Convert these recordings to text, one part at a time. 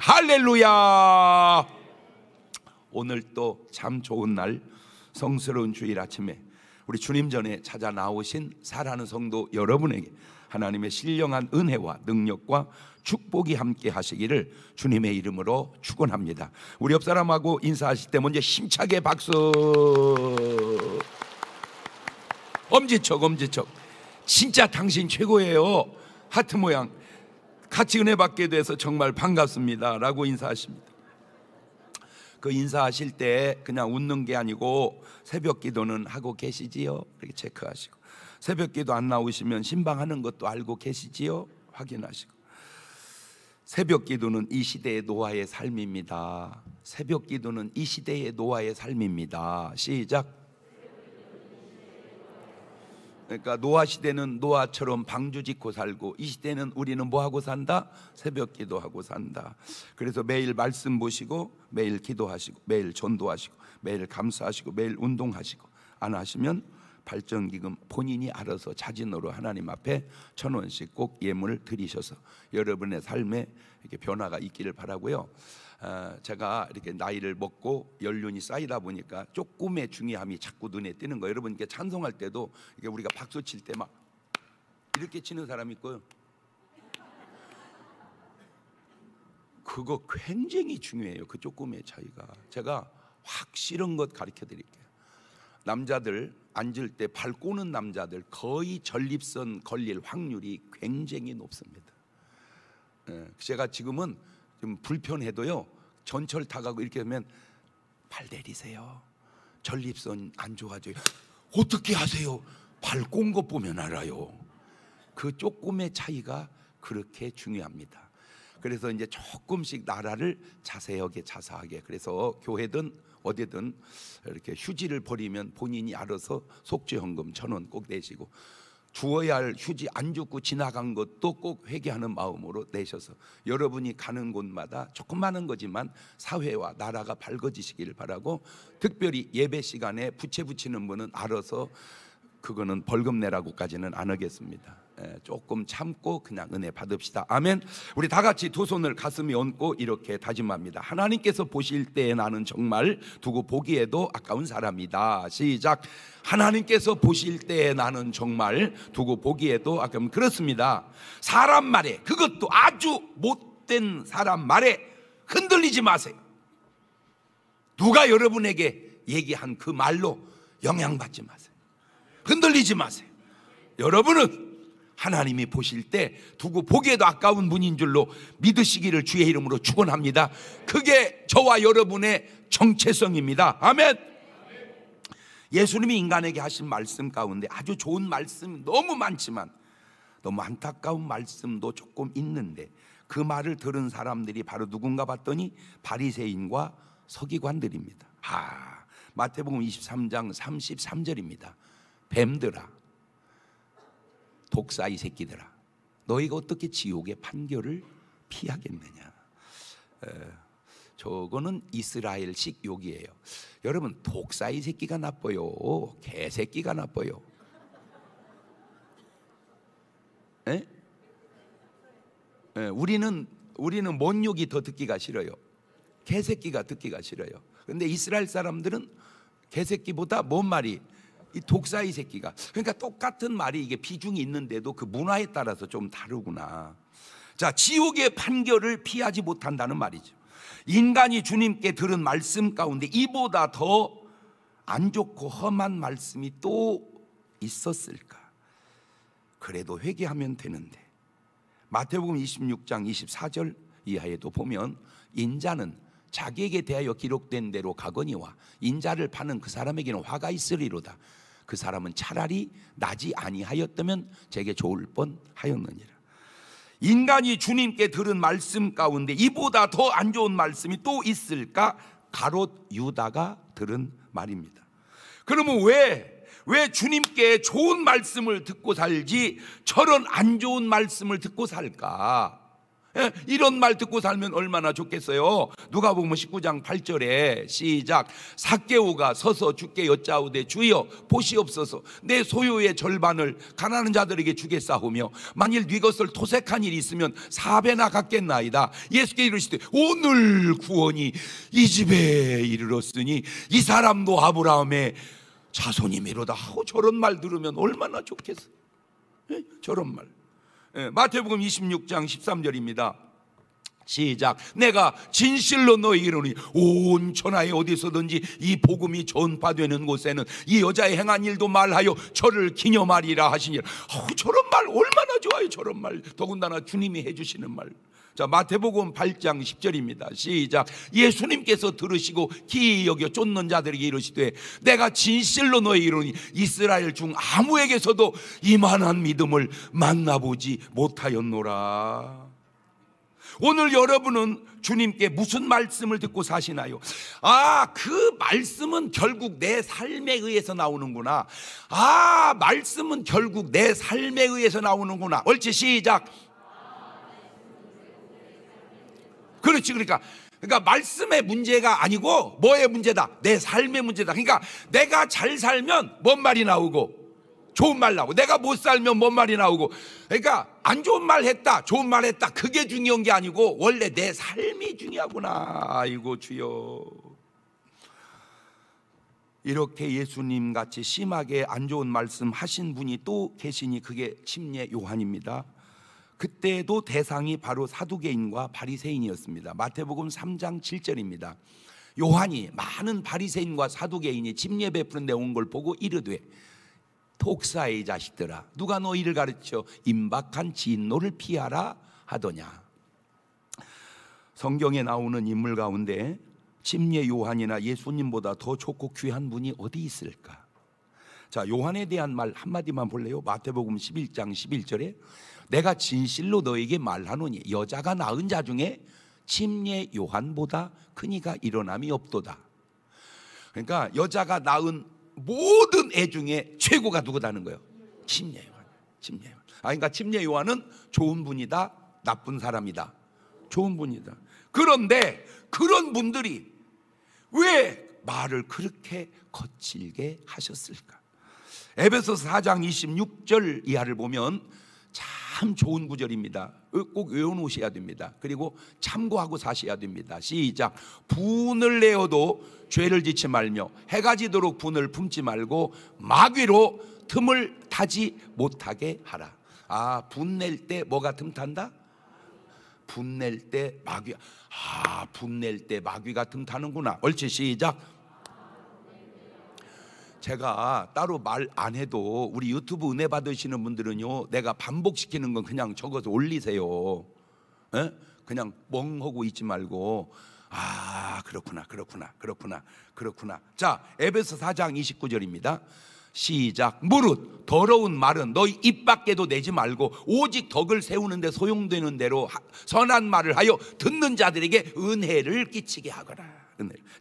할렐루야. 오늘 또 참 좋은 날, 성스러운 주일 아침에 우리 주님 전에 찾아 나오신 사랑하는 성도 여러분에게 하나님의 신령한 은혜와 능력과 축복이 함께 하시기를 주님의 이름으로 축원합니다. 우리 옆 사람하고 인사하실 때 먼저 힘차게 박수. 엄지척 엄지척. 진짜 당신 최고예요. 하트 모양. 같이 은혜 받게 돼서 정말 반갑습니다 라고 인사하십니다. 그 인사하실 때 그냥 웃는 게 아니고 새벽 기도는 하고 계시지요? 이렇게 체크하시고, 새벽 기도 안 나오시면 신방하는 것도 알고 계시지요? 확인하시고. 새벽 기도는 이 시대의 노아의 삶입니다. 새벽 기도는 이 시대의 노아의 삶입니다. 시작. 그러니까 노아 시대는 노아처럼 방주 짓고 살고, 이 시대는 우리는 뭐하고 산다? 새벽 기도하고 산다. 그래서 매일 말씀 보시고, 매일 기도하시고, 매일 전도하시고, 매일 감사하시고, 매일 운동하시고, 안 하시면 발전기금 본인이 알아서 자진으로 하나님 앞에 1,000원씩 꼭 예물을 드리셔서 여러분의 삶에 이렇게 변화가 있기를 바라고요. 제가 이렇게 나이를 먹고 연륜이 쌓이다 보니까 조금의 중요함이 자꾸 눈에 띄는 거예요. 여러분께 찬송할 때도 이게 우리가 박수 칠 때 막 이렇게 치는 사람이 있고요. 그거 굉장히 중요해요. 그 조금의 차이가. 제가 확실한 것 가르쳐 드릴게요. 남자들 앉을 때 발 꼬는 남자들 거의 전립선 걸릴 확률이 굉장히 높습니다. 제가 지금은 좀 불편해도요, 전철 타가고 이렇게 하면 발 내리세요. 전립선 안 좋아져요. 어떻게 하세요? 발 꼰 것 보면 알아요. 그 조금의 차이가 그렇게 중요합니다. 그래서 이제 조금씩 나라를 자세하게 그래서 교회든 어디든 이렇게 휴지를 버리면 본인이 알아서 속죄헌금 1,000원 꼭 내시고, 주어야 할 휴지 안 줍고 지나간 것도 꼭 회개하는 마음으로 내셔서 여러분이 가는 곳마다 조그마한 거지만 사회와 나라가 밝아지시기를 바라고, 특별히 예배 시간에 부채 붙이는 분은 알아서 그거는 벌금 내라고까지는 안 하겠습니다. 조금 참고 그냥 은혜 받읍시다. 아멘. 우리 다 같이 두 손을 가슴에 얹고 이렇게 다짐합니다. 하나님께서 보실 때 나는 정말 두고 보기에도 아까운 사람이다. 시작. 하나님께서 보실 때 나는 정말 두고 보기에도 아까운. 그렇습니다. 사람 말에, 그것도 아주 못된 사람 말에 흔들리지 마세요. 누가 여러분에게 얘기한 그 말로 영향받지 마세요. 흔들리지 마세요. 여러분은 하나님이 보실 때 두고 보기에도 아까운 분인 줄로 믿으시기를 주의 이름으로 축원합니다. 그게 저와 여러분의 정체성입니다. 아멘. 예수님이 인간에게 하신 말씀 가운데 아주 좋은 말씀이 너무 많지만 너무 안타까운 말씀도 조금 있는데, 그 말을 들은 사람들이 바로 누군가 봤더니 바리새인과 서기관들입니다. 마태복음 23장 33절입니다. 뱀들아, 독사이 새끼들아, 너희가 어떻게 지옥의 판결을 피하겠느냐. 저거는 이스라엘식 욕이에요. 여러분, 독사이 새끼가 나빠요? 개새끼가 나빠요? 우리는 뭔 욕이 더 듣기가 싫어요? 개새끼가 듣기가 싫어요. 그런데 이스라엘 사람들은 개새끼보다 뭔 말이, 이 독사이 새끼가. 그러니까 똑같은 말이 이게 비중이 있는데도 그 문화에 따라서 좀 다르구나. 자, 지옥의 판결을 피하지 못한다는 말이죠. 인간이 주님께 들은 말씀 가운데 이보다 더 안 좋고 험한 말씀이 또 있었을까? 그래도 회개하면 되는데. 마태복음 26장 24절 이하에도 보면 인자는 자기에게 대하여 기록된 대로 가거니와 인자를 파는 그 사람에게는 화가 있으리로다. 그 사람은 차라리 나지 아니하였다면 제게 좋을 뻔하였느니라. 인간이 주님께 들은 말씀 가운데 이보다 더 안 좋은 말씀이 또 있을까? 가롯 유다가 들은 말입니다. 그러면 왜 주님께 좋은 말씀을 듣고 살지 저런 안 좋은 말씀을 듣고 살까? 이런 말 듣고 살면 얼마나 좋겠어요. 누가복음 19장 8절에 시작. 삭개오가 서서 주께 여짜오되 주여 보시옵소서 내 소유의 절반을 가난한 자들에게 주겠사오며 만일 네 것을 토색한 일이 있으면 4배나 갚겠나이다. 예수께 이르시되 오늘 구원이 이 집에 이르렀으니 이 사람도 아브라함의 자손이미로다 하고 저런 말 들으면 얼마나 좋겠어요. 저런 말. 마태복음 26장 13절입니다. 시작. 내가 진실로 너희에게 이르노니 온 천하에 어디서든지 이 복음이 전파되는 곳에는 이 여자의 행한 일도 말하여 저를 기념하리라 하시니라. 저런 말 얼마나 좋아요. 저런 말. 더군다나 주님이 해주시는 말. 자, 마태복음 8장 10절입니다. 시작. 예수님께서 들으시고 기이 여겨 쫓는 자들에게 이르시되 내가 진실로 너희에게 이르노니 이스라엘 중 아무에게서도 이만한 믿음을 만나보지 못하였노라. 오늘 여러분은 주님께 무슨 말씀을 듣고 사시나요? 그 말씀은 결국 내 삶에 의해서 나오는구나. 말씀은 결국 내 삶에 의해서 나오는구나. 옳지, 시작. 그렇지. 그러니까 말씀의 문제가 아니고 뭐의 문제다? 내 삶의 문제다. 그러니까 내가 잘 살면 뭔 말이 나오고 좋은 말 나오고, 내가 못 살면 뭔 말이 나오고. 그러니까 안 좋은 말 했다, 좋은 말 했다, 그게 중요한 게 아니고 원래 내 삶이 중요하구나. 아이고 주여. 이렇게 예수님 같이 심하게 안 좋은 말씀 하신 분이 또 계시니 그게 침례 요한입니다. 그때도 대상이 바로 사두개인과 바리새인이었습니다. 마태복음 3장 7절입니다. 요한이 많은 바리새인과 사두개인이 침례 베푸는 데 온 걸 보고 이르되 독사의 자식들아 누가 너희를 가르쳐 임박한 진노를 피하라 하더냐. 성경에 나오는 인물 가운데 침례 요한이나 예수님보다 더 좋고 귀한 분이 어디 있을까? 자, 요한에 대한 말 한마디만 볼래요? 마태복음 11장 11절에 내가 진실로 너에게 말하노니 여자가 낳은 자 중에 침례 요한보다 큰 이가 일어남이 없도다. 그러니까 여자가 낳은 모든 애 중에 최고가 누구다는 거예요? 침례 요한. 침례 요한. 그러니까 침례 요한은 좋은 분이다, 나쁜 사람이다. 좋은 분이다. 그런데 그런 분들이 왜 말을 그렇게 거칠게 하셨을까? 에베소서 4장 26절 이하를 보면 참 좋은 구절입니다. 꼭 외워놓으셔야 됩니다. 그리고 참고하고 사셔야 됩니다. 시작. 분을 내어도 죄를 짓지 말며 해가 지도록 분을 품지 말고 마귀로 틈을 타지 못하게 하라. 분낼 때 뭐가 틈탄다? 분낼 때 마귀. 분낼 때 마귀가 틈타는구나. 옳지, 시작. 제가 따로 말 안 해도 우리 유튜브 은혜 받으시는 분들은요, 내가 반복시키는 건 그냥 적어서 올리세요. 에? 그냥 멍하고 있지 말고 그렇구나. 자, 에베소 4장 29절입니다. 시작. 무릇 더러운 말은 너희 입 밖에도 내지 말고 오직 덕을 세우는 데 소용되는 대로 선한 말을 하여 듣는 자들에게 은혜를 끼치게 하거라.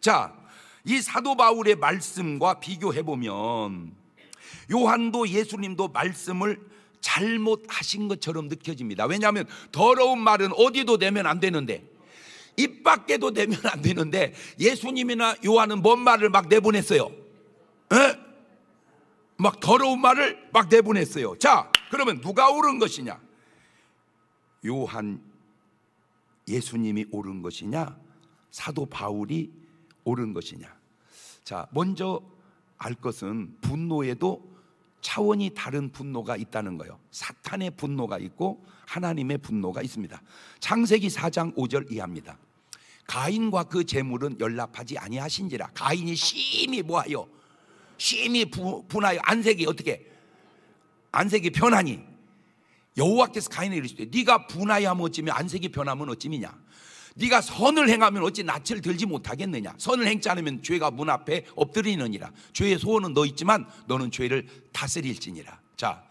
자, 이 사도 바울의 말씀과 비교해보면 요한도 예수님도 말씀을 잘못하신 것처럼 느껴집니다. 왜냐하면 더러운 말은 어디도 내면 안 되는데, 입 밖에도 내면 안 되는데 예수님이나 요한은 뭔 말을 막 내보냈어요? 막 더러운 말을 막 내보냈어요. 자, 그러면 누가 옳은 것이냐? 요한 예수님이 옳은 것이냐? 사도 바울이 옳은 것이냐? 자, 먼저 알 것은 분노에도 차원이 다른 분노가 있다는 거예요. 사탄의 분노가 있고 하나님의 분노가 있습니다. 창세기 4장 5절 이하입니다. 가인과 그 재물은 연락하지 아니하신지라. 가인이 심히 뭐하여? 심히 분하여 안색이 어떻게? 안색이 변하니 여호와께서 가인에게 이르시되 네가 분하여 하면 어찌며 안색이 변하면 어찌미냐? 네가 선을 행하면 어찌 낯을 들지 못하겠느냐? 선을 행치 않으면 죄가 문 앞에 엎드리느니라. 죄의 소원은 너 있지만 너는 죄를 다스릴지니라. 자,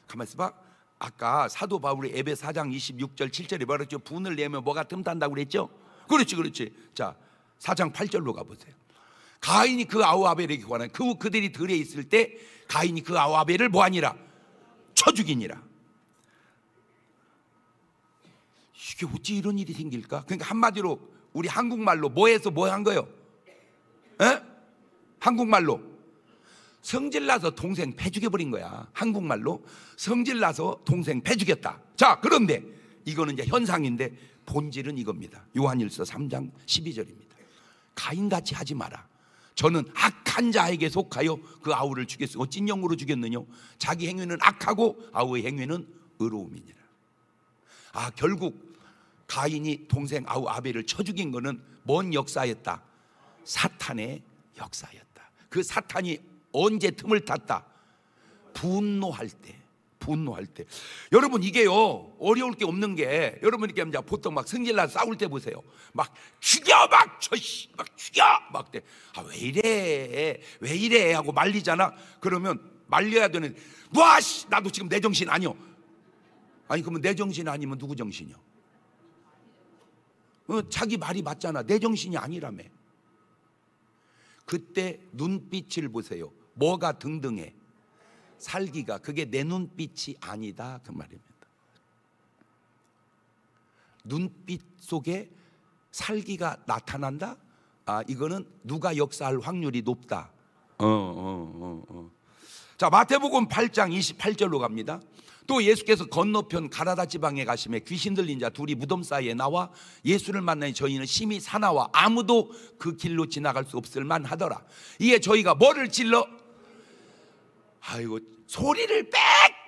가만히 있어봐. 아까 사도 바울이 에베소 4장 26절 7절에 뭐라 그랬죠? 분을 내면 뭐가 틈탄다고 그랬죠? 그렇지. 자, 4장 8절로 가보세요. 가인이 그 아우아벨에게 관한 그들이 들에 있을 때 가인이 그 아우아벨을 뭐하니라? 쳐 죽이니라. 이게 어찌 이런 일이 생길까? 그러니까 한마디로 우리 한국말로 뭐해서 뭐 한 거예요? 에? 한국말로 성질나서 동생 패 죽여버린 거야. 한국말로 성질나서 동생 패 죽였다. 자, 그런데 이거는 이제 현상인데 본질은 이겁니다. 요한일서 3장 12절입니다. 가인같이 하지 마라. 저는 악한 자에게 속하여 그 아우를 죽였으니 어찐 영으로 죽였느냐? 자기 행위는 악하고 아우의 행위는 의로움이니라. 아, 결국 가인이 동생 아우 아벨을 쳐 죽인 거는 뭔 역사였다? 사탄의 역사였다. 그 사탄이 언제 틈을 탔다? 분노할 때. 여러분, 이게요 어려울 게 없는 게, 여러분 이렇게 보통 막 성질나서 싸울 때 보세요. 막 죽여, 막 죽여, 막 때. 아, 왜 이래 하고 말리잖아. 그러면 말려야 되는, 나도 지금 내 정신 아니요. 아니, 그러면 내 정신 아니면 누구 정신이요? 자기 말이 맞잖아. 내 정신이 아니라며. 그때 눈빛을 보세요. 뭐가 등등해? 살기가. 그게 내 눈빛이 아니다, 그 말입니다. 눈빛 속에 살기가 나타난다? 아, 이거는 누가 역사할 확률이 높다. 자, 마태복음 8장 28절로 갑니다. 또 예수께서 건너편 가라다 지방에 가시매 귀신 들린 자 둘이 무덤 사이에 나와 예수를 만나니 저희는 심히 사나워 아무도 그 길로 지나갈 수 없을 만하더라. 이에 저희가 뭐를 질러? 아이고, 소리를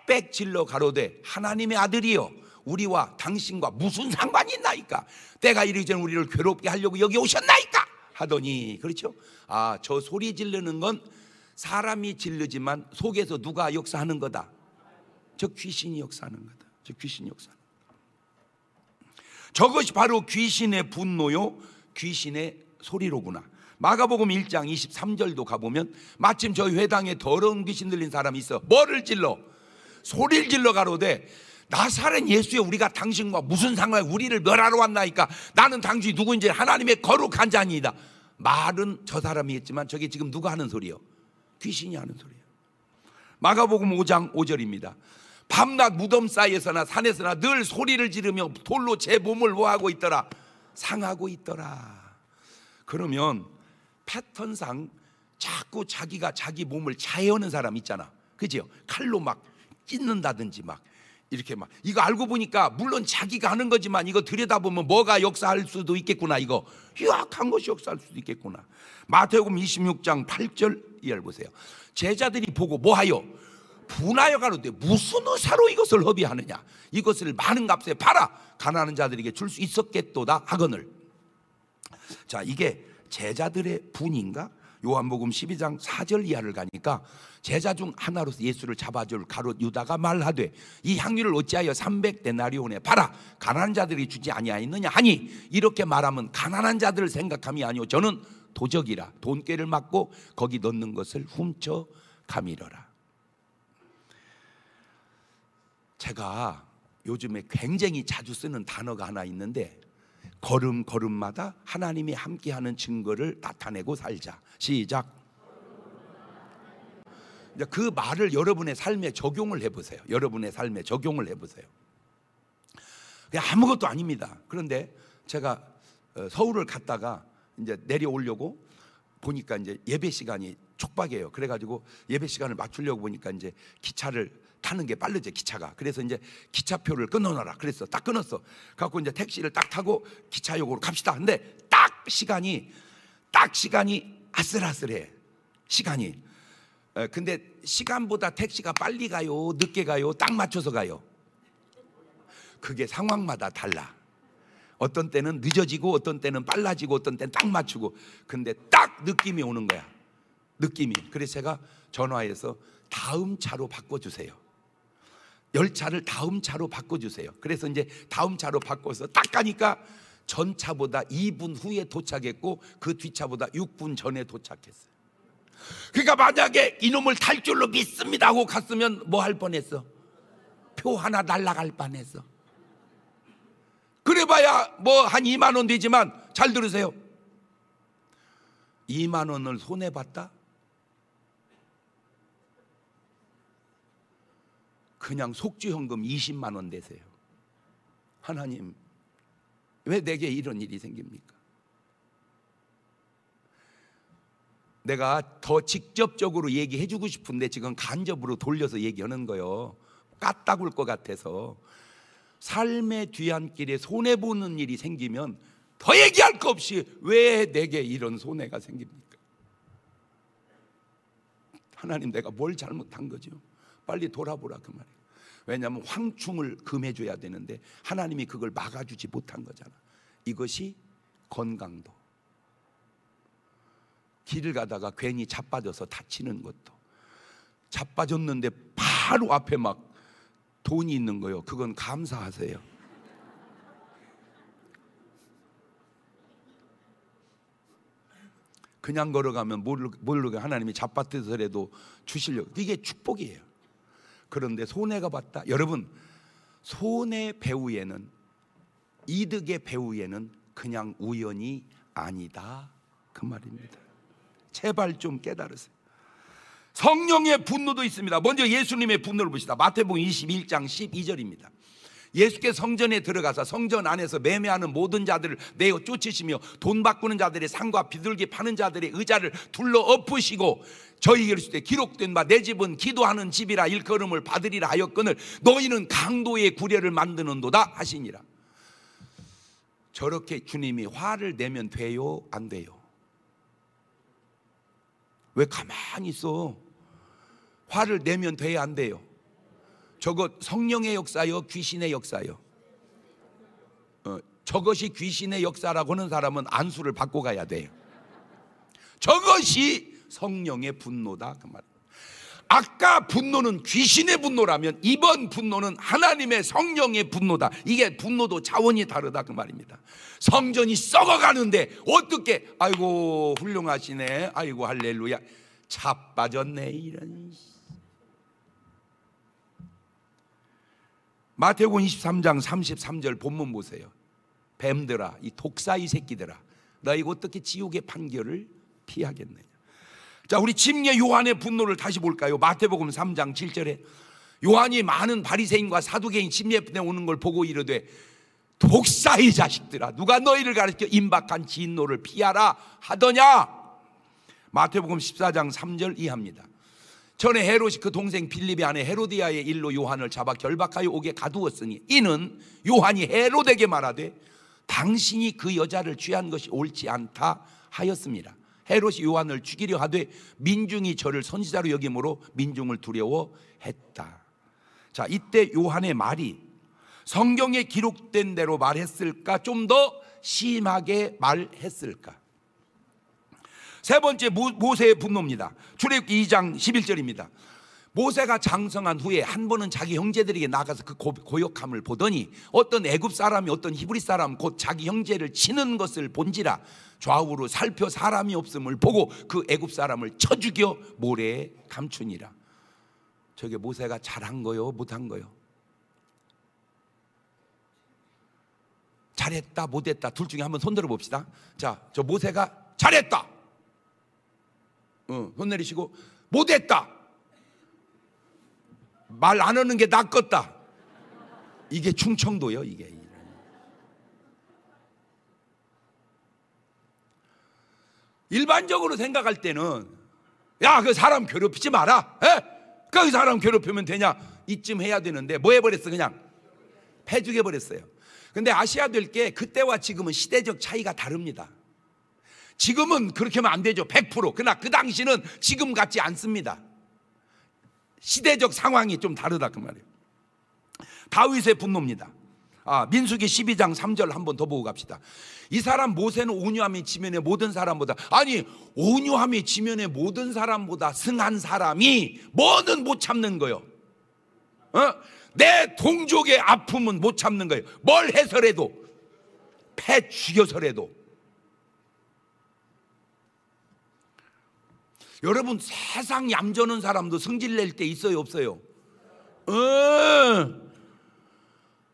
빽빽 질러 가로되 하나님의 아들이여 우리와 당신과 무슨 상관이 있나이까? 때가 이르기 전에 우리를 괴롭게 하려고 여기 오셨나이까? 하더니, 그렇죠? 아, 저 소리 지르는 건 사람이 지르지만 속에서 누가 역사하는 거다? 저 귀신이 역사하는 거다. 저 귀신이 역사하는 거다. 저것이 바로 귀신의 분노요, 귀신의 소리로구나. 마가복음 1장 23절도 가보면 마침 저희 회당에 더러운 귀신 들린 사람이 있어. 뭐를 질러? 소리를 질러 가로되 나사렛 예수여 우리가 당신과 무슨 상관이야? 우리를 멸하러 왔나이까? 나는 당신이 누구인지 하나님의 거룩한 자니이다. 말은 저 사람이 했지만 저게 지금 누가 하는 소리요? 귀신이 하는 소리예요. 마가복음 5장 5절입니다. 밤낮 무덤 사이에서나 산에서나 늘 소리를 지르며 돌로 제 몸을 뭐하고 있더라? 상하고 있더라. 그러면 패턴상 자꾸 자기가 자기 몸을 자해하는 사람 있잖아. 그죠? 칼로 막 찢는다든지 막 이렇게 막, 이거 알고 보니까 물론 자기가 하는 거지만 이거 들여다보면 뭐가 역사할 수도 있겠구나. 이거 유약한 것이 역사할 수도 있겠구나. 마태복음 26장 8절 이하를 보세요. 제자들이 보고 뭐하여? 분하여 가로되 무슨 의사로 이것을 허비하느냐? 이것을 많은 값에 팔아 가난한 자들에게 줄 수 있었겠도다 하거늘. 자, 이게 제자들의 분인가? 요한복음 12장 4절 이하를 가니까 제자 중 하나로서 예수를 잡아줄 가롯 유다가 말하되 이 향유를 어찌하여 300데나리온에 팔아 가난한 자들이 주지 아니하였느냐 하니, 이렇게 말하면 가난한 자들을 생각함이 아니오 저는 도적이라 돈꾀를 맞고 거기 넣는 것을 훔쳐 가미러라. 제가 요즘에 굉장히 자주 쓰는 단어가 하나 있는데, 걸음걸음마다 하나님이 함께하는 증거를 나타내고 살자. 시작. 그 말을 여러분의 삶에 적용을 해보세요. 여러분의 삶에 적용을 해보세요. 그냥 아무것도 아닙니다. 그런데 제가 서울을 갔다가 이제 내려오려고 보니까 이제 예배 시간이 촉박해요. 그래가지고 예배 시간을 맞추려고 보니까 이제 기차를 타는 게 빠르죠, 기차가. 그래서 이제 기차표를 끊어놔라 그랬어. 딱 끊었어. 갖고 이제 택시를 딱 타고 기차역으로 갑시다. 근데 딱 시간이 아슬아슬해. 시간이. 근데 시간보다 택시가 빨리 가요, 늦게 가요, 딱 맞춰서 가요? 그게 상황마다 달라. 어떤 때는 늦어지고 어떤 때는 빨라지고 어떤 때는 딱 맞추고. 근데 딱 느낌이 오는 거야, 느낌이. 그래서 제가 전화해서 다음 차로 바꿔주세요. 열차를 다음 차로 바꿔주세요. 그래서 이제 다음 차로 바꿔서 딱 가니까 전 차보다 2분 후에 도착했고 그 뒷차보다 6분 전에 도착했어요. 그러니까 만약에 이놈을 탈 줄로 믿습니다 하고 갔으면 뭐 할 뻔했어? 표 하나 날라갈 뻔했어. 그래봐야 뭐 한 2만 원 되지만, 잘 들으세요, 2만 원을 손해봤다? 그냥 속주현금 20만 원 되세요. 하나님, 왜 내게 이런 일이 생깁니까? 내가 더 직접적으로 얘기해 주고 싶은데 지금 간접으로 돌려서 얘기하는 거예요. 까딱울 것 같아서. 삶의 뒤안길에 손해보는 일이 생기면 더 얘기할 거 없이 왜 내게 이런 손해가 생깁니까? 하나님, 내가 뭘 잘못한 거죠? 빨리 돌아보라 그 말이에요. 왜냐하면 황충을 금해줘야 되는데 하나님이 그걸 막아주지 못한 거잖아. 이것이 건강도, 길을 가다가 괜히 자빠져서 다치는 것도, 자빠졌는데 바로 앞에 막 돈이 있는 거예요. 그건 감사하세요. 그냥 걸어가면 모르게 하나님이 자빠뜨서라도 주시려고. 이게 축복이에요. 그런데 손해가 봤다. 여러분, 손해 배후에는, 이득의 배후에는 그냥 우연이 아니다 그 말입니다. 제발 좀 깨달으세요. 성령의 분노도 있습니다. 먼저 예수님의 분노를 보시다. 마태복음 21장 12절입니다. 예수께서 성전에 들어가서 성전 안에서 매매하는 모든 자들을 내어 쫓으시며 돈 바꾸는 자들의 상과 비둘기 파는 자들의 의자를 둘러 엎으시고 저희에게 이르시되 기록된 바 내 집은 기도하는 집이라 일컬음을 받으리라 하였거늘 너희는 강도의 구례를 만드는도다 하시니라. 저렇게 주님이 화를 내면 돼요? 안 돼요? 왜 가만히 있어? 화를 내면 돼야 안 돼요? 저것 성령의 역사요? 귀신의 역사요? 저것이 귀신의 역사라고 하는 사람은 안수를 받고 가야 돼요. 저것이 성령의 분노다 그 말입니다. 아까 분노는 귀신의 분노라면 이번 분노는 하나님의 성령의 분노다. 이게 분노도 차원이 다르다 그 말입니다. 성전이 썩어가는데 어떻게, 아이고 훌륭하시네, 아이고 할렐루야, 자빠졌네 이런. 마태복음 23장 33절 본문 보세요. 뱀들아, 이 독사이 새끼들아, 너희가 어떻게 지옥의 판결을 피하겠느냐. 자, 우리 침례 요한의 분노를 다시 볼까요? 마태복음 3장 7절에 요한이 많은 바리새인과 사두개인 침례에 오는 걸 보고 이르되 독사의 자식들아, 누가 너희를 가르쳐 임박한 진노를 피하라 하더냐. 마태복음 14장 3절 이하입니다. 전에 헤롯이 그 동생 빌립의 아내 헤로디아의 일로 요한을 잡아 결박하여 옥에 가두었으니 이는 요한이 헤롯에게 말하되 당신이 그 여자를 취한 것이 옳지 않다 하였습니다. 헤롯이 요한을 죽이려 하되 민중이 저를 선지자로 여김으로 민중을 두려워했다. 자, 이때 요한의 말이 성경에 기록된 대로 말했을까? 좀 더 심하게 말했을까? 세 번째, 모세의 분노입니다. 출애굽기 2장 11절입니다. 모세가 장성한 후에 한 번은 자기 형제들에게 나가서 그 고역함을 보더니 어떤 애굽 사람이 어떤 히브리 사람 곧 자기 형제를 치는 것을 본지라 좌우로 살펴 사람이 없음을 보고 그 애굽 사람을 쳐 죽여 모래에 감추니라. 저게 모세가 잘한 거요, 못한 거요? 잘했다 못했다 둘 중에 한번 손 들어 봅시다. 자, 저 모세가 잘했다, 손 내리시고, 못했다, 말 안 하는 게 낫겠다. 이게 충청도요. 이게 일반적으로 생각할 때는 야, 그 사람 괴롭히지 마라, 그 사람 괴롭히면 되냐, 이쯤 해야 되는데 뭐 해버렸어? 그냥 패죽여버렸어요. 근데 아셔야 될 게 그때와 지금은 시대적 차이가 다릅니다. 지금은 그렇게 하면 안 되죠, 100%. 그러나 그 당시는 지금 같지 않습니다. 시대적 상황이 좀 다르다 그 말이에요. 다윗의 분노입니다. 민수기 12장 3절 한번 더 보고 갑시다. 이 사람 모세는 온유함이 지면의 모든 사람보다, 아니 온유함이 지면의 모든 사람보다 승한 사람이 뭐는 못 참는 거요? 내 동족의 아픔은 못 참는 거예요. 뭘 해서라도, 패 죽여서라도. 여러분, 세상 얌전한 사람도 성질 낼 때 있어요, 없어요?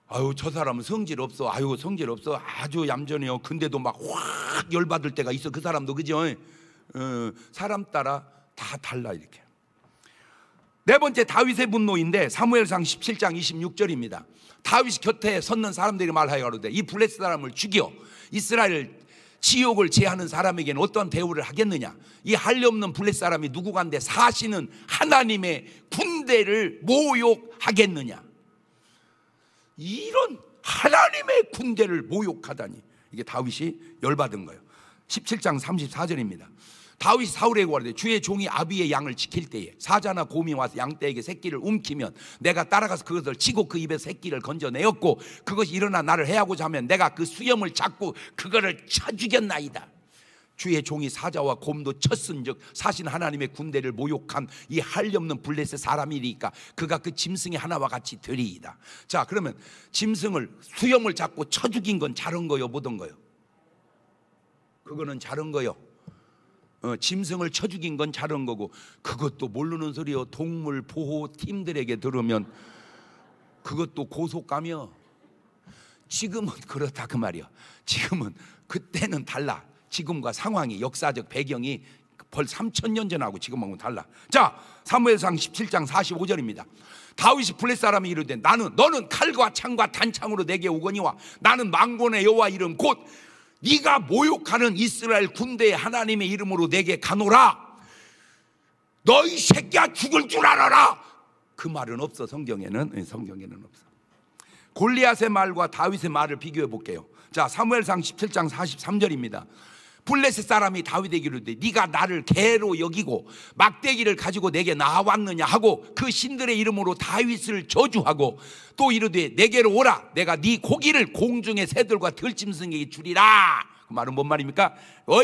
아유, 저 사람은 성질 없어. 아유, 성질 없어. 아주 얌전해요. 근데도 막 확 열받을 때가 있어. 그 사람도, 그죠? 사람 따라 다 달라 이렇게. 네 번째 다윗의 분노인데 사무엘상 17장 26절입니다. 다윗 곁에 섰는 사람들이 말하여 가로되 이 블레셋 사람을 죽여 이스라엘 지옥을 제하는 사람에게는 어떤 대우를 하겠느냐. 이 한리없는 블레셋 사람이 누구간데 사시는 하나님의 군대를 모욕하겠느냐. 이런 하나님의 군대를 모욕하다니. 이게 다윗이 열받은 거예요. 17장 34절입니다. 다윗이 사울에게 말하되 주의 종이 아비의 양을 지킬 때에 사자나 곰이 와서 양떼에게 새끼를 움키면 내가 따라가서 그것을 치고 그 입에 새끼를 건져내었고 그것이 일어나 나를 해하고자 하면 내가 그 수염을 잡고 그거를 쳐 죽였나이다. 주의 종이 사자와 곰도 쳤은즉 사신 하나님의 군대를 모욕한 이 한리없는 블레셋 사람이니까 그가 그 짐승의 하나와 같이 되리이다. 자, 그러면 짐승을 수염을 잡고 쳐 죽인 건 잘한 거요, 못한 거요? 그거는 잘한 거요. 짐승을 쳐 죽인 건 잘한 거고, 그것도 모르는 소리요. 동물 보호 팀들에게 들으면 그것도 고속감이요. 지금은 그렇다 그 말이요. 지금은, 그때는 달라. 지금과 상황이, 역사적 배경이 벌써 3000년 전하고 지금하고는 달라. 자, 사무엘상 17장 45절입니다. 다윗이 블레셋 사람이 이르되 너는 칼과 창과 단창으로 내게 오거니와 나는 만군의 여호와 이름 곧 네가 모욕하는 이스라엘 군대의 하나님의 이름으로 내게 가노라. 너희 새끼야 죽을 줄 알아라. 그 말은 없어. 성경에는 없어. 골리앗의 말과 다윗의 말을 비교해 볼게요. 자, 사무엘상 17장 43절입니다. 블레셋 사람이 다윗에게 이르되 네가 나를 개로 여기고 막대기를 가지고 내게 나왔느냐 하고 그 신들의 이름으로 다윗을 저주하고 또 이르되 내게로 오라. 내가 네 고기를 공중의 새들과 들짐승에게 주리라. 그 말은 뭔 말입니까?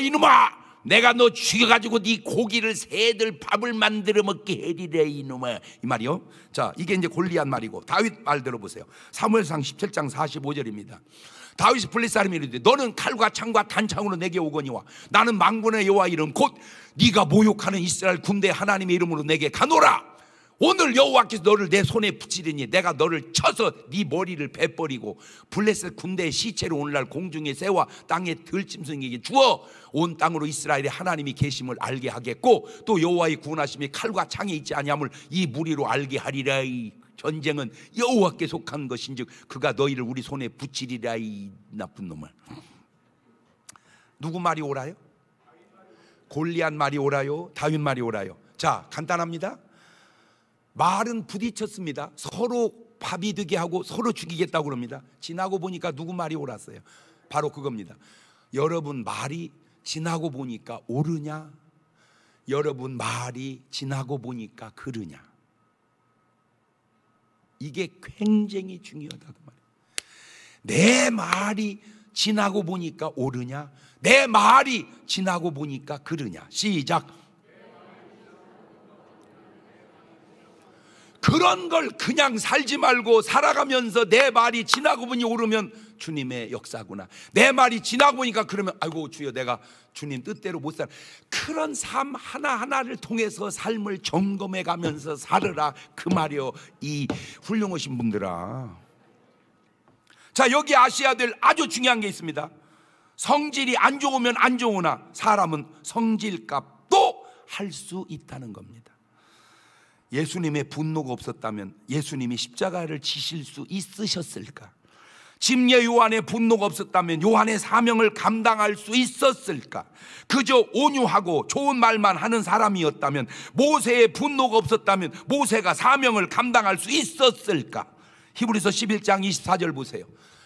이놈아, 내가 너 죽여가지고 네 고기를 새들 밥을 만들어 먹게 해리래 이놈아. 이 말이요. 자, 이게 이제 골리앗 말이고 다윗 말 들어보세요. 사무엘상 17장 45절입니다. 다윗이 블레셋 사람이 이르되 너는 칼과 창과 단창으로 내게 오거니와 나는 만군의 여호와 이름 곧 네가 모욕하는 이스라엘 군대 하나님의 이름으로 내게 가노라. 오늘 여호와께서 너를 내 손에 붙이리니 내가 너를 쳐서 네 머리를 베버리고 블레셋 군대의 시체로 오늘날 공중의 새와 땅의 들짐승에게 주어 온 땅으로 이스라엘의 하나님이 계심을 알게 하겠고 또 여호와의 구원하심이 칼과 창에 있지 아니함을 이 무리로 알게 하리라. 이 전쟁은 여호와께 속한 것인즉 그가 너희를 우리 손에 붙이리라. 이 나쁜 놈을. 누구 말이 옳아요? 골리앗 말이 옳아요? 다윗 말이 옳아요? 자, 간단합니다. 말은 부딪혔습니다. 서로 밥이 되게 하고 서로 죽이겠다고 그럽니다. 지나고 보니까 누구 말이 옳았어요? 바로 그겁니다. 여러분 말이 지나고 보니까 옳으냐? 여러분 말이 지나고 보니까 그르냐? 이게 굉장히 중요하다고 말이에요. 내 말이 지나고 보니까 옳으냐? 내 말이 지나고 보니까 그르냐? 시작. 그런 걸 그냥 살지 말고 살아가면서 내 말이 지나고 보니 오르면 주님의 역사구나. 내 말이 지나고 보니까 그러면 아이고 주여 내가 주님 뜻대로 못 살아. 그런 삶 하나하나를 통해서 삶을 점검해 가면서 살으라. 그 말이요. 이 훌륭하신 분들아. 자, 여기 아셔야 될 아주 중요한 게 있습니다. 성질이 안 좋으면 안 좋으나 사람은 성질값도 할 수 있다는 겁니다. 예수님의 분노가 없었다면 예수님이 십자가를 지실 수 있으셨을까? 침례 요한의 분노가 없었다면 요한의 사명을 감당할 수 있었을까? 그저 온유하고 좋은 말만 하는 사람이었다면 모세의 분노가 없었다면 모세가 사명을 감당할 수 있었을까? 히브리서 11장 24절 보세요.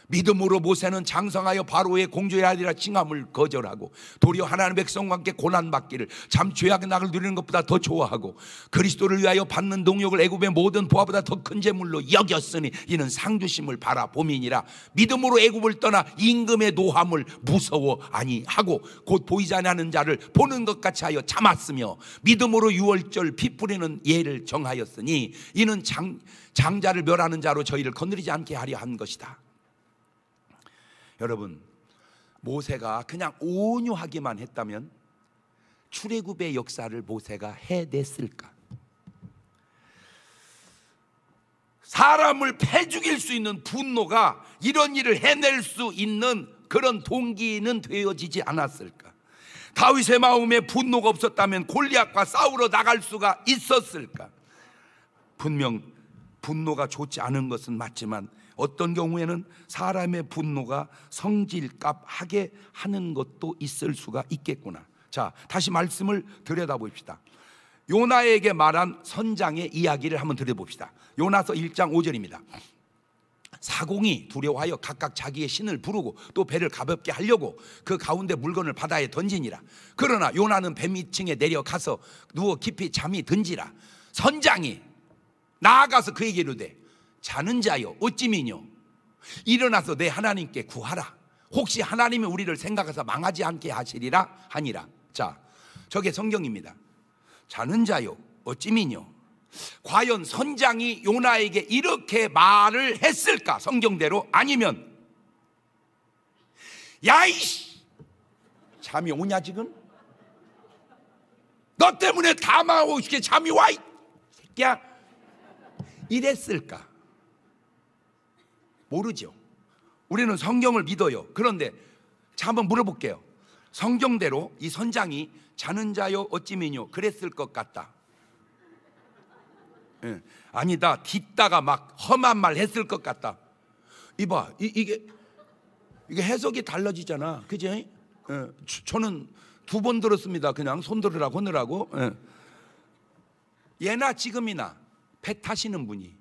믿음으로 모세는 장성하여 바로의 공주의 아들이라 칭함을 거절하고 도리어 하나님의 백성과 함께 고난받기를 참 죄악의 낙을 누리는 것보다 더 좋아하고 그리스도를 위하여 받는 동력을 애굽의 모든 보화보다 더 큰 재물로 여겼으니 이는 상주심을 바라봄이니라. 믿음으로 애굽을 떠나 임금의 노함을 무서워 아니하고 곧 보이지 않는 자를 보는 것 같이 하여 참았으며 믿음으로 유월절 피 뿌리는 예를 정하였으니 이는 장자를 멸하는 자로 저희를 건드리지 않게 하려 한 것이다. 여러분, 모세가 그냥 온유하기만 했다면 출애굽의 역사를 모세가 해냈을까? 사람을 패 죽일 수 있는 분노가 이런 일을 해낼 수 있는 그런 동기는 되어지지 않았을까? 다윗의 마음에 분노가 없었다면 골리앗과 싸우러 나갈 수가 있었을까? 분명 분노가 좋지 않은 것은 맞지만 어떤 경우에는 사람의 분노가 성질값 하게 하는 것도 있을 수가 있겠구나. 자, 다시 말씀을 들여다봅시다. 요나에게 말한 선장의 이야기를 한번 들어봅시다. 요나서 1장 5절입니다. 사공이 두려워하여 각각 자기의 신을 부르고 또 배를 가볍게 하려고 그 가운데 물건을 바다에 던지니라. 그러나 요나는 배 밑층에 내려가서 누워 깊이 잠이 든지라. 선장이 나아가서 그에게 이르되 자는 자여 어찌 미뇨 일어나서 내 하나님께 구하라. 혹시 하나님이 우리를 생각해서 망하지 않게 하시리라 하니라. 자, 저게 성경입니다. 자는 자여 어찌 미뇨. 과연 선장이 요나에게 이렇게 말을 했을까? 성경대로. 아니면 야이씨 잠이 오냐 지금? 너 때문에 다 망하고 싶게 잠이 와 이 새끼야, 이랬을까? 모르죠. 우리는 성경을 믿어요. 그런데 자, 한번 물어볼게요. 성경대로 이 선장이 자는 자여 어찌 미뇨 그랬을 것 같다. 예. 아니다, 딛다가 막 험한 말 했을 것 같다. 이봐, 이게 해석이 달라지잖아, 그지? 예. 저는 2번 들었습니다. 그냥 손 들으라고 하느라고. 예. 예나 지금이나 배 타시는 분이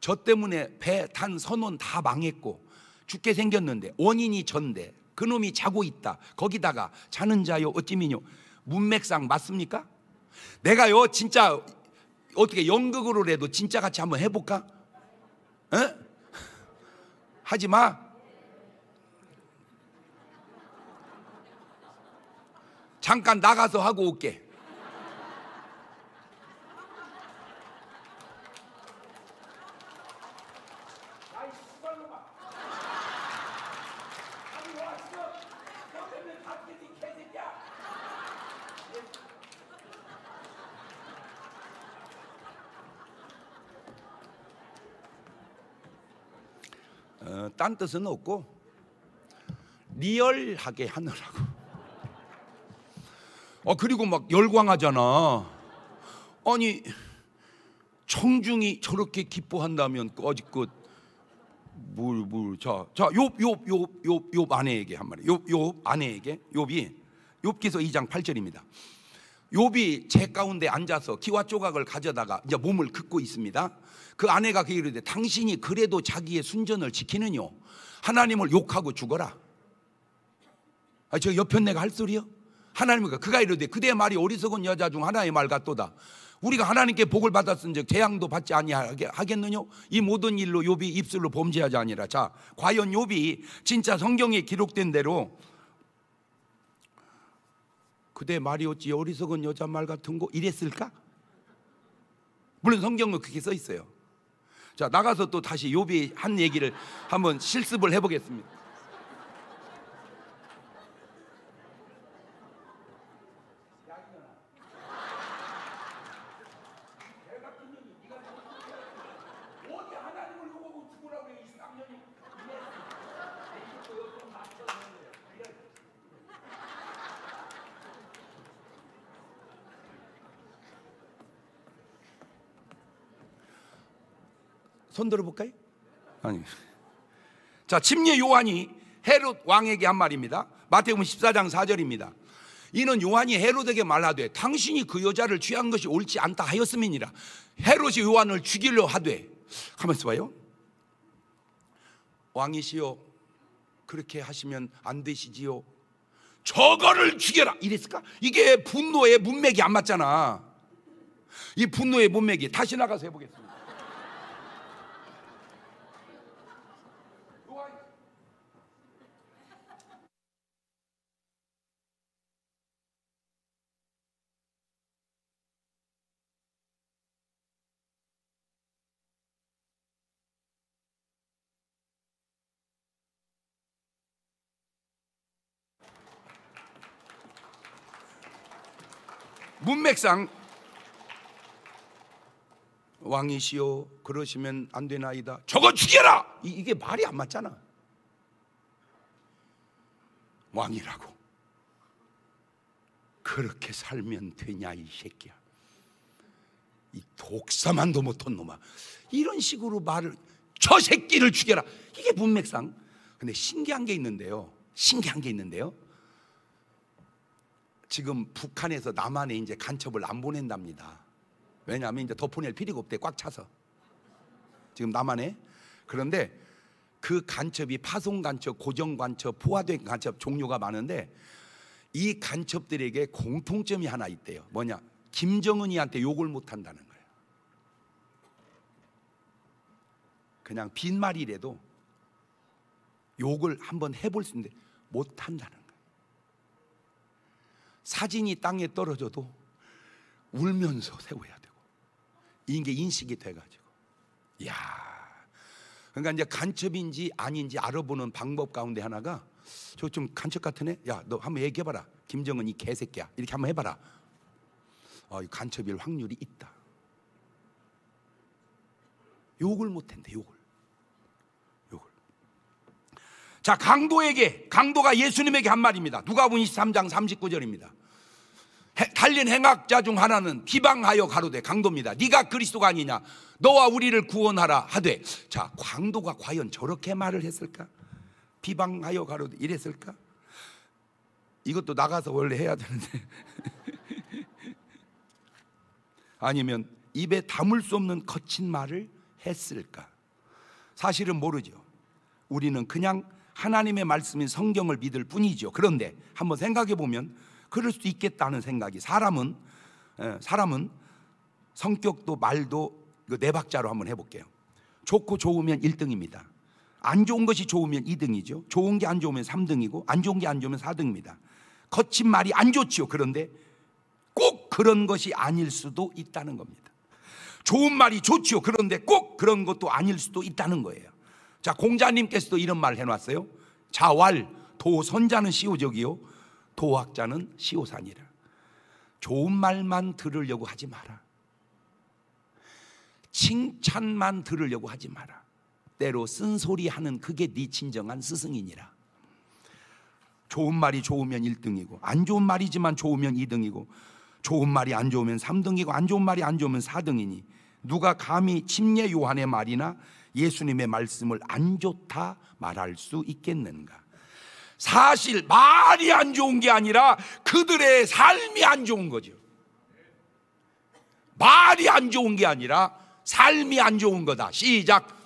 저 때문에 배 탄 선원 다 망했고 죽게 생겼는데 원인이 전데 그놈이 자고 있다. 거기다가 자는 자요 어찌 미뇨. 문맥상 맞습니까? 내가요 진짜 어떻게 연극으로라도 진짜같이 한번 해볼까? 에? 하지마. 잠깐 나가서 하고 올게. 딴 뜻은 없고 리얼하게 하느라고. 그리고 막 열광하잖아. 아니 청중이 저렇게 기뻐한다면 거짓것 자 욥 아내에게 한 말이에요. 욥 아내에게. 욥기서 2장 8절입니다. 욥이 재 가운데 앉아서 기와 조각을 가져다가 이제 몸을 긋고 있습니다. 그 아내가 그 이르되 당신이 그래도 자기의 순전을 지키느뇨 하나님을 욕하고 죽어라. 저 옆편 내가 할 소리요? 하나님과 그가 이르되 그대의 말이 어리석은 여자 중 하나의 말 같도다. 우리가 하나님께 복을 받았은즉 재앙도 받지 아니하겠느뇨? 이 모든 일로 욥이 입술로 범죄하지 아니라. 자, 과연 욥이 진짜 성경에 기록된 대로 그대 말이 어찌 어리석은 여자 말 같은 거 이랬을까? 물론 성경은 그렇게 써 있어요. 자, 나가서 또 다시 욥이 한 얘기를 한번 실습을 해보겠습니다. 손 들어볼까요? 아니. 자, 침례 요한이 헤롯 왕에게 한 말입니다. 마태복음 14장 4절입니다. 이는 요한이 헤롯에게 말하되 당신이 그 여자를 취한 것이 옳지 않다 하였음이니라. 헤롯이 요한을 죽이려 하되. 가만히 있어봐요. 왕이시여 그렇게 하시면 안 되시지요. 저거를 죽여라 이랬을까? 이게 분노의 문맥이 안 맞잖아. 이 분노의 문맥이. 다시 나가서 해보겠습니다. 문맥상 왕이시여 그러시면 안 되나이다. 저거 죽여라. 이게 말이 안 맞잖아. 왕이라고 그렇게 살면 되냐 이 새끼야. 이 독사만도 못한 놈아, 이런 식으로 말을, 저 새끼를 죽여라, 이게 문맥상. 근데 신기한 게 있는데요, 지금 북한에서 남한에 이제 간첩을 안 보낸답니다. 왜냐하면 이제 덮어낼 필요가 없대, 꽉 차서 지금 남한에. 그런데 그 간첩이 파송 간첩, 고정 간첩, 포화된 간첩 종류가 많은데, 이 간첩들에게 공통점이 하나 있대요. 뭐냐? 김정은이한테 욕을 못 한다는 거예요. 그냥 빈말이라도 욕을 한번 해볼 수 있는데 못 한다는 거예요. 사진이 땅에 떨어져도 울면서 세워야 되고, 이게 인식이 돼가지고. 이야, 그러니까 이제 간첩인지 아닌지 알아보는 방법 가운데 하나가, 저 좀 간첩 같은 애, 야 너 한번 얘기해봐라, 김정은 이 개새끼야, 이렇게 한번 해봐라. 간첩일 확률이 있다. 욕을 못한대, 욕을. 자, 강도가 예수님에게 한 말입니다. 누가복음 23장 39절입니다. 달린 행악자 중 하나는 비방하여 가로되, 강도입니다, 네가 그리스도가 아니냐, 너와 우리를 구원하라 하되. 자, 강도가 과연 저렇게 말을 했을까? 비방하여 가로되 이랬을까? 이것도 나가서 원래 해야 되는데 아니면 입에 담을 수 없는 거친 말을 했을까? 사실은 모르죠. 우리는 그냥 하나님의 말씀인 성경을 믿을 뿐이죠. 그런데 한번 생각해 보면 그럴 수도 있겠다는 생각이, 사람은 성격도 말도 네 박자로 한번 해볼게요. 좋고 좋으면 1등입니다. 안 좋은 것이 좋으면 2등이죠. 좋은 게 안 좋으면 3등이고, 안 좋은 게 안 좋으면 4등입니다. 거친 말이 안 좋지요. 그런데 꼭 그런 것이 아닐 수도 있다는 겁니다. 좋은 말이 좋지요. 그런데 꼭 그런 것도 아닐 수도 있다는 거예요. 자, 공자님께서도 이런 말을 해놨어요. 자왈 도선자는 시오적이요 도학자는 시오산이라. 좋은 말만 들으려고 하지 마라. 칭찬만 들으려고 하지 마라. 때로 쓴소리 하는 그게 네 진정한 스승이니라. 좋은 말이 좋으면 1등이고, 안 좋은 말이지만 좋으면 2등이고, 좋은 말이 안 좋으면 3등이고, 안 좋은 말이 안 좋으면 4등이니 누가 감히 침례 요한의 말이나 예수님의 말씀을 안 좋다 말할 수 있겠는가? 사실 말이 안 좋은 게 아니라 그들의 삶이 안 좋은 거죠. 말이 안 좋은 게 아니라 삶이 안 좋은 거다. 시작.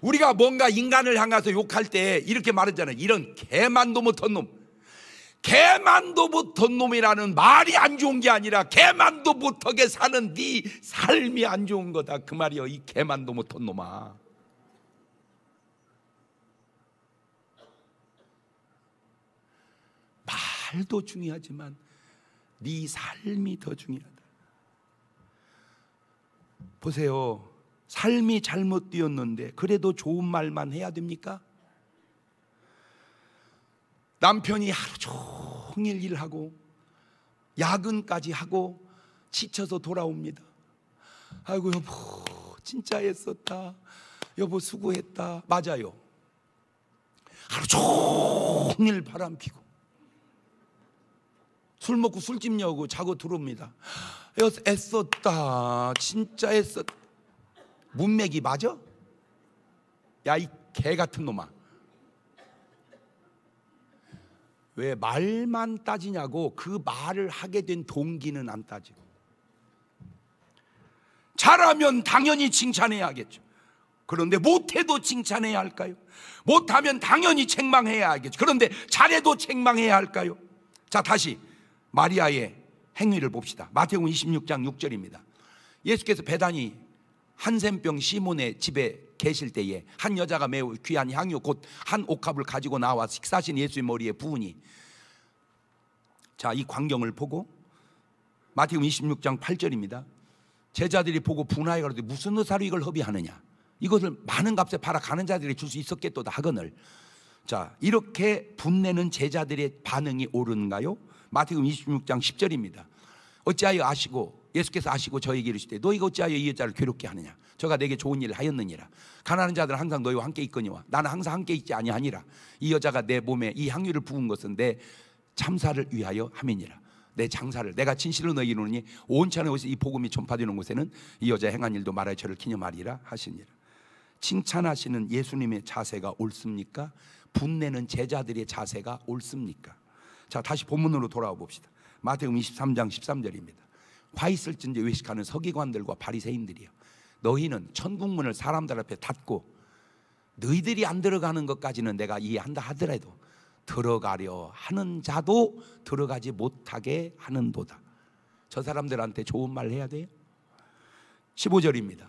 우리가 뭔가 인간을 향해서 욕할 때 이렇게 말하잖아요. 이런 개만도 못한 놈. 개만도 못한 놈이라는 말이 안 좋은 게 아니라 개만도 못하게 사는 네 삶이 안 좋은 거다, 그 말이요. 이 개만도 못한 놈아. 말도 중요하지만 네 삶이 더 중요하다. 보세요. 삶이 잘못 되었는데 그래도 좋은 말만 해야 됩니까? 남편이 하루 종일 일하고 야근까지 하고 지쳐서 돌아옵니다. 아이고 여보 진짜 애썼다, 여보 수고했다. 맞아요. 하루 종일 바람 피고 술 먹고 술집 여고 자고 들어옵니다. 애썼다, 진짜 애썼다. 문맥이 맞아? 야 이 개 같은 놈아. 왜 말만 따지냐고. 그 말을 하게 된 동기는 안 따지고. 잘하면 당연히 칭찬해야겠죠. 그런데 못해도 칭찬해야 할까요? 못하면 당연히 책망해야 하겠죠. 그런데 잘해도 책망해야 할까요? 자, 다시 마리아의 행위를 봅시다. 마태복음 26장 6절입니다. 예수께서 베다니 한센병 시몬의 집에 계실 때에 한 여자가 매우 귀한 향유 곧 한 옥합을 가지고 나와 식사하신 예수의 머리에 부으니. 자, 이 광경을 보고 마태복음 26장 8절입니다. 제자들이 보고 분하여 가로되 무슨 의사로 이걸 허비하느냐, 이것을 많은 값에 팔아 가는 자들에게 줄 수 있었겠도다 하거늘. 자, 이렇게 분내는 제자들의 반응이 옳은가요? 마태복음 26장 10절입니다. 어찌하여 아시고 예수께서 아시고 저에게 이르시되 너희가 어찌하여 이 여자를 괴롭게 하느냐, 저가 내게 좋은 일을 하였느니라. 가난한 자들은 항상 너희와 함께 있거니와 나는 항상 함께 있지 아니하니라. 이 여자가 내 몸에 이 향유를 부은 것은 내 참사를 위하여 함이니라. 내 장사를 내가 진실로 너희에게 이르노니 온 천하에 오서 이 복음이 전파되는 곳에는 이 여자 행한 일도 말하여 저를 기념하리라 하시니라. 칭찬하시는 예수님의 자세가 옳습니까? 분내는 제자들의 자세가 옳습니까? 자, 다시 본문으로 돌아와 봅시다. 마태복음 23장 13절입니다. 화 있을진저 외식하는 서기관들과 바리새인들이여, 너희는 천국문을 사람들 앞에 닫고 너희들이 안 들어가는 것까지는 내가 이해한다 하더라도 들어가려 하는 자도 들어가지 못하게 하는도다. 저 사람들한테 좋은 말 해야 돼요. 15절입니다.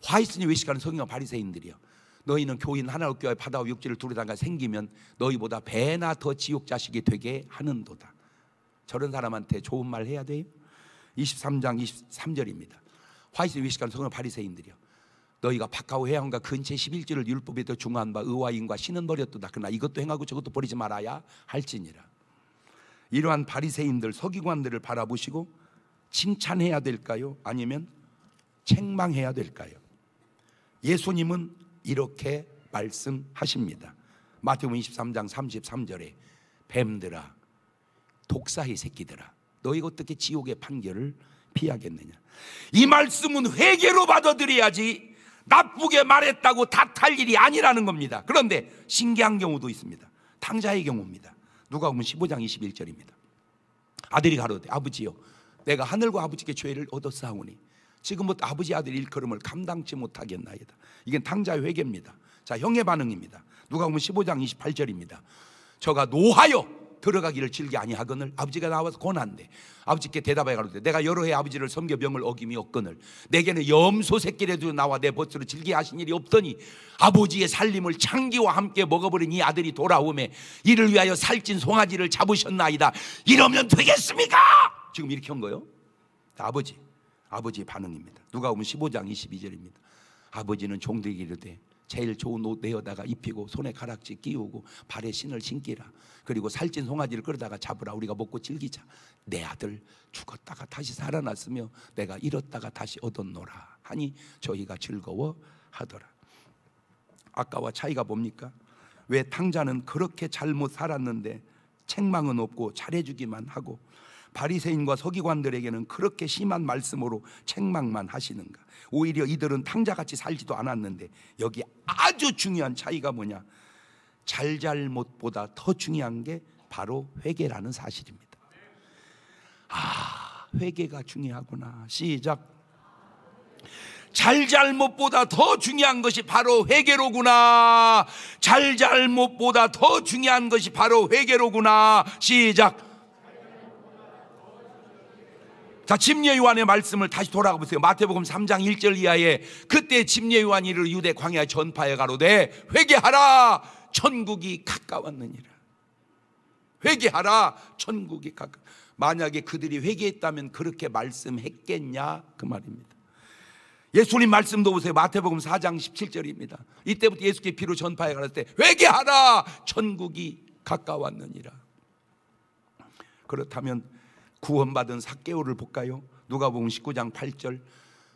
화 있으니 외식하는 서기관과 바리새인들이여, 너희는 교인 하나 얻기 위하여 바다와 육지를 두루다가 생기면 너희보다 배나 더 지옥 자식이 되게 하는도다. 저런 사람한테 좋은 말 해야 돼요. 23장 23절입니다. 화 있으니 외식하는 서기관과 바리새인들이여, 너희가 박하고 회당과 근체 11조를 율법에 더 중요한 바 의와 인과 신은 버렸도다. 그러나 이것도 행하고 저것도 버리지 말아야 할지니라. 이러한 바리새인들 서기관들을 바라보시고 칭찬해야 될까요? 아니면 책망해야 될까요? 예수님은 이렇게 말씀하십니다. 마태복음 23장 33절에 뱀들아, 독사의 새끼들아, 너희가 어떻게 지옥의 판결을 피하겠느냐. 이 말씀은 회개로 받아들여야지 나쁘게 말했다고 탓할 일이 아니라는 겁니다. 그런데 신기한 경우도 있습니다. 탕자의 경우입니다. 누가복음 15장 21절입니다. 아들이 가로되 아버지여, 내가 하늘과 아버지께 죄를 얻었사오니 지금부터 아버지 아들 일컬음을 감당치 못하겠나이다. 이게 탕자의 회개입니다. 자, 형의 반응입니다. 누가복음 15장 28절입니다. 저가 노하여 들어가기를 즐겨 아니하거늘 아버지가 나와서 권한대. 아버지께 대답하여 가로되 내가 여러 해 아버지를 섬겨 명을 어김이 없거늘 내게는 염소 새끼라도 나와 내 벗으로 즐게 하신 일이 없더니 아버지의 살림을 창기와 함께 먹어버린 이 아들이 돌아오매 이를 위하여 살찐 송아지를 잡으셨나이다. 이러면 되겠습니까? 지금 이렇게 한 거예요. 아버지의 반응입니다. 누가복음 15장 22절입니다. 아버지는 종들에게 이르되 제일 좋은 옷 내어다가 입히고 손에 가락지 끼우고 발에 신을 신기라. 그리고 살찐 송아지를 끌어다가 잡으라. 우리가 먹고 즐기자. 내 아들 죽었다가 다시 살아났으며 내가 잃었다가 다시 얻었노라 하니 저희가 즐거워하더라. 아까와 차이가 뭡니까? 왜 탕자는 그렇게 잘못 살았는데 책망은 없고 잘해주기만 하고 바리새인과 서기관들에게는 그렇게 심한 말씀으로 책망만 하시는가? 오히려 이들은 탕자같이 살지도 않았는데 여기 아주 중요한 차이가 뭐냐? 잘잘못보다 더 중요한 게 바로 회개라는 사실입니다. 아, 회개가 중요하구나. 시작. 잘잘못보다 더 중요한 것이 바로 회개로구나. 잘잘못보다 더 중요한 것이 바로 회개로구나. 시작. 자, 침례 요한의 말씀을 다시 돌아가 보세요. 마태복음 3장 1절 이하에 그때 침례 요한이 이르러 유대 광야에 전파해 가로되 회개하라 천국이 가까웠느니라. 회개하라 천국이 가까워. 만약에 그들이 회개했다면 그렇게 말씀했겠냐 그 말입니다. 예수님 말씀도 보세요. 마태복음 4장 17절입니다. 이때부터 예수께 피로 전파해 가로되 회개하라 천국이 가까웠느니라. 그렇다면 구원받은 삭개오를 볼까요? 누가복음 19장 8절.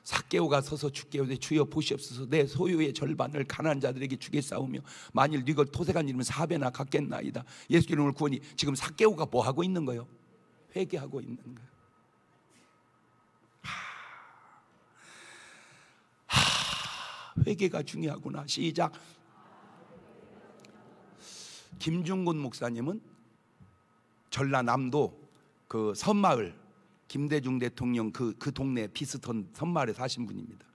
삭개오가 서서 주께 이르되 주여 보시옵소서 내 소유의 절반을 가난한 자들에게 주겠사오며 만일 네가 토색한 일이면 4배나 갚겠나이다. 예수께 이름을 구원이. 지금 삭개오가 뭐 하고 있는 거예요? 회개하고 있는 거예요. 회개가 중요하구나. 시작. 김중곤 목사님은 전라남도 그 섬마을 김대중 대통령 그 동네 비슷한 섬마을에 사신 분입니다.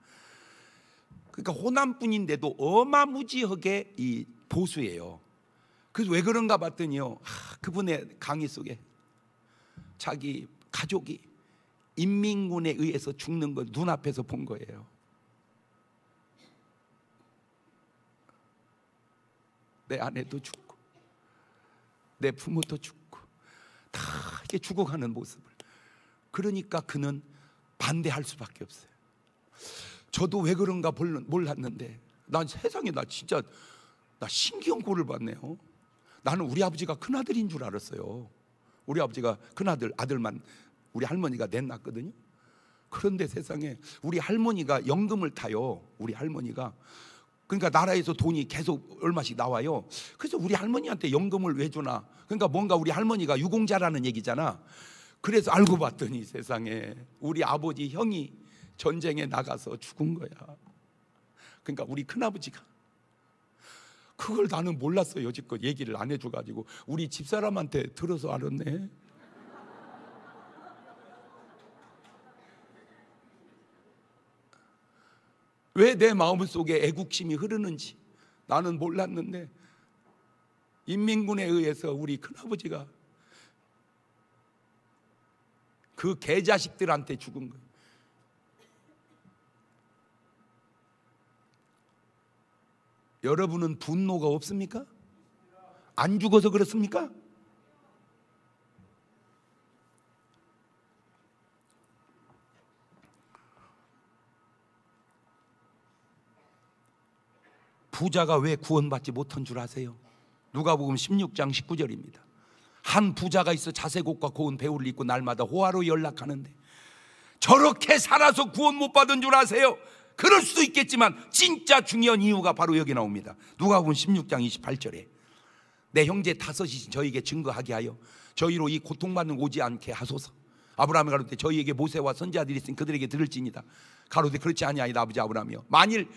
그러니까 호남 분인데도 어마무지하게 이 보수예요. 그래서 왜 그런가 봤더니요, 그분의 강의 속에 자기 가족이 인민군에 의해서 죽는 걸 눈앞에서 본 거예요. 내 아내도 죽고 내 부모도 죽고 다 이렇게 죽어가는 모습을. 그러니까 그는 반대할 수밖에 없어요. 저도 왜 그런가 몰랐는데 난 세상에 나 진짜 나 신기한 꼴을 봤네요. 나는 우리 아버지가 큰아들인 줄 알았어요. 우리 아버지가 큰아들, 아들만 우리 할머니가 넷 낳았거든요. 그런데 세상에 우리 할머니가 연금을 타요. 우리 할머니가. 그러니까 나라에서 돈이 계속 얼마씩 나와요. 그래서 우리 할머니한테 연금을 왜 주나? 그러니까 뭔가 우리 할머니가 유공자라는 얘기잖아. 그래서 알고 봤더니 세상에 우리 아버지 형이 전쟁에 나가서 죽은 거야. 그러니까 우리 큰아버지가. 그걸 나는 몰랐어. 여지껏 얘기를 안 해줘가지고 우리 집사람한테 들어서 알았네. 왜 내 마음속에 애국심이 흐르는지 나는 몰랐는데 인민군에 의해서 우리 큰아버지가 그 개자식들한테 죽은 거예요. 여러분은 분노가 없습니까? 안 죽어서 그렇습니까? 부자가 왜 구원받지 못한 줄 아세요? 누가복음 16장 19절입니다. 한 부자가 있어 자색옷과 고운 배우를 입고 날마다 호화로 연락하는데 저렇게 살아서 구원 못 받은 줄 아세요? 그럴 수도 있겠지만 진짜 중요한 이유가 바로 여기 나옵니다. 누가복음 16장 28절에 내 형제 다섯이 저에게 증거하게 하여 저희로 이 고통받는 오지 않게 하소서. 아브라함이 가로되 저희에게 모세와 선지자들이 있으니 그들에게 들을지니다. 가로되 그렇지 아니하이다 아버지 아브라함이여. 만일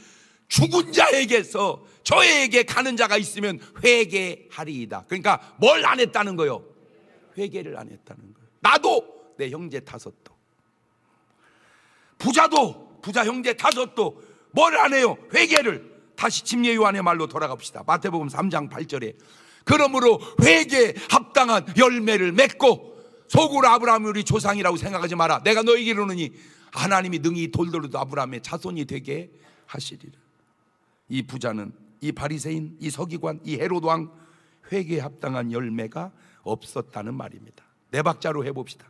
죽은 자에게서 저에게 가는 자가 있으면 회개하리이다. 그러니까 뭘 안 했다는 거요? 회개를 안 했다는 거예요. 나도 내 형제 다섯도, 부자도, 부자 형제 다섯도 뭘 안 해요? 회개를. 다시 침례 요한의 말로 돌아갑시다. 마태복음 3장 8절에 그러므로 회개에 합당한 열매를 맺고 속으로 아브라함이 우리 조상이라고 생각하지 마라. 내가 너에게 이르노니 하나님이 능히 돌돌이도 아브라함의 자손이 되게 하시리라. 이 부자는, 이 바리새인, 이 서기관, 이 헤롯 왕 회개에 합당한 열매가 없었다는 말입니다. 네 박자로 해봅시다.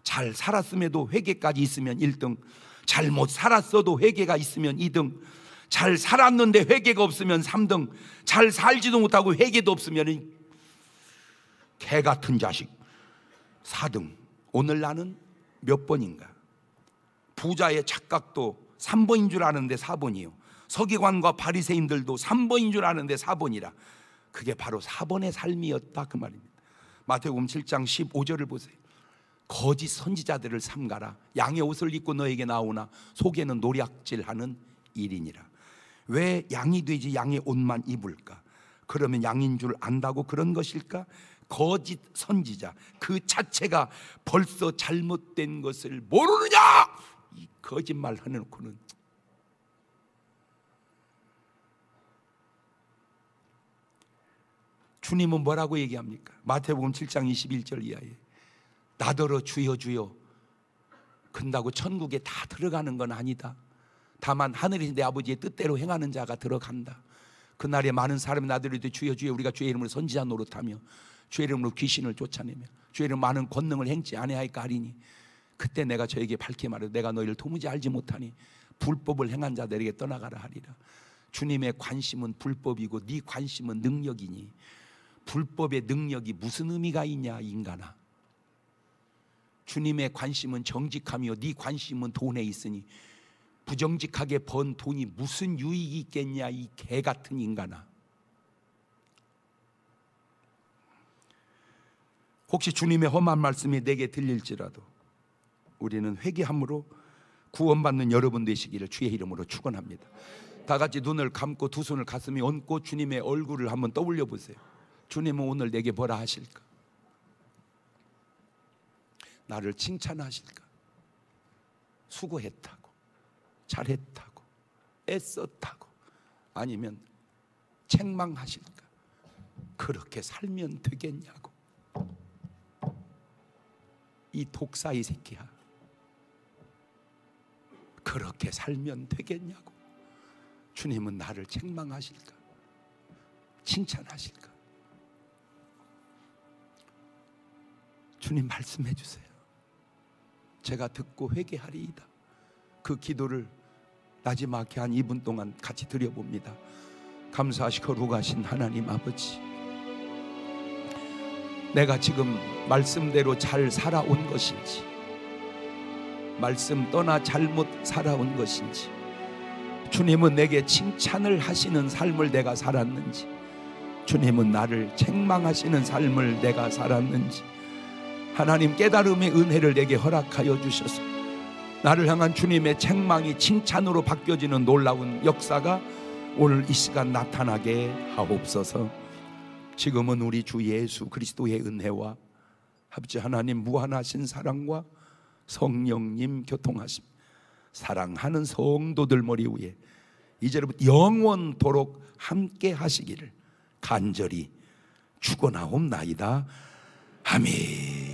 잘 살았음에도 회개까지 있으면 1등, 잘못 살았어도 회개가 있으면 2등, 잘 살았는데 회개가 없으면 3등, 잘 살지도 못하고 회개도 없으면 개 같은 자식 4등. 오늘 나는 몇 번인가? 부자의 착각도 3번인 줄 아는데 4번이요. 서기관과 바리새인들도 3번인 줄 아는데 4번이라. 그게 바로 4번의 삶이었다 그 말입니다. 마태복음 7장 15절을 보세요. 거짓 선지자들을 삼가라. 양의 옷을 입고 너에게 나오나 속에는 노략질하는 일이니라. 왜 양이 되지 양의 옷만 입을까? 그러면 양인 줄 안다고 그런 것일까? 거짓 선지자 그 자체가 벌써 잘못된 것을 모르느냐? 이 거짓말 해놓고는. 주님은 뭐라고 얘기합니까? 마태복음 7장 21절 이하에 나더러 주여 주여 근다고 천국에 다 들어가는 건 아니다. 다만 하늘에 내 아버지의 뜻대로 행하는 자가 들어간다. 그날에 많은 사람이 나더러 주여 주여 우리가 주의 이름으로 선지자 노릇하며 주의 이름으로 귀신을 쫓아내며 주의 이름으로 많은 권능을 행치 아니하였까 하리니 그때 내가 저에게 밝게 말해 내가 너희를 도무지 알지 못하니 불법을 행한 자들에게 떠나가라 하리라. 주님의 관심은 불법이고 네 관심은 능력이니 불법의 능력이 무슨 의미가 있냐 인간아. 주님의 관심은 정직함이요 네 관심은 돈에 있으니 부정직하게 번 돈이 무슨 유익이 있겠냐 이 개같은 인간아. 혹시 주님의 험한 말씀이 내게 들릴지라도 우리는 회개함으로 구원받는 여러분 되시기를 주의 이름으로 축원합니다. 다 같이 눈을 감고 두 손을 가슴에 얹고 주님의 얼굴을 한번 떠올려 보세요. 주님은 오늘 내게 뭐라 하실까? 나를 칭찬하실까? 수고했다고, 잘했다고, 애썼다고, 아니면 책망하실까? 그렇게 살면 되겠냐고. 이 독사의 새끼야, 그렇게 살면 되겠냐고. 주님은 나를 책망하실까? 칭찬하실까? 주님 말씀해 주세요. 제가 듣고 회개하리이다. 그 기도를 나지막히 한 2분 동안 같이 드려봅니다. 감사하시고 거룩하신 하나님 아버지, 내가 지금 말씀대로 잘 살아온 것인지, 말씀 떠나 잘못 살아온 것인지, 주님은 내게 칭찬을 하시는 삶을 내가 살았는지, 주님은 나를 책망하시는 삶을 내가 살았는지, 하나님 깨달음의 은혜를 내게 허락하여 주셔서 나를 향한 주님의 책망이 칭찬으로 바뀌어지는 놀라운 역사가 오늘 이 시간 나타나게 하옵소서. 지금은 우리 주 예수 그리스도의 은혜와 아버지 하나님 무한하신 사랑과 성령님 교통하심, 사랑하는 성도들 머리 위에 이제부터 영원토록 함께 하시기를 간절히 축원하옵나이다. 아멘.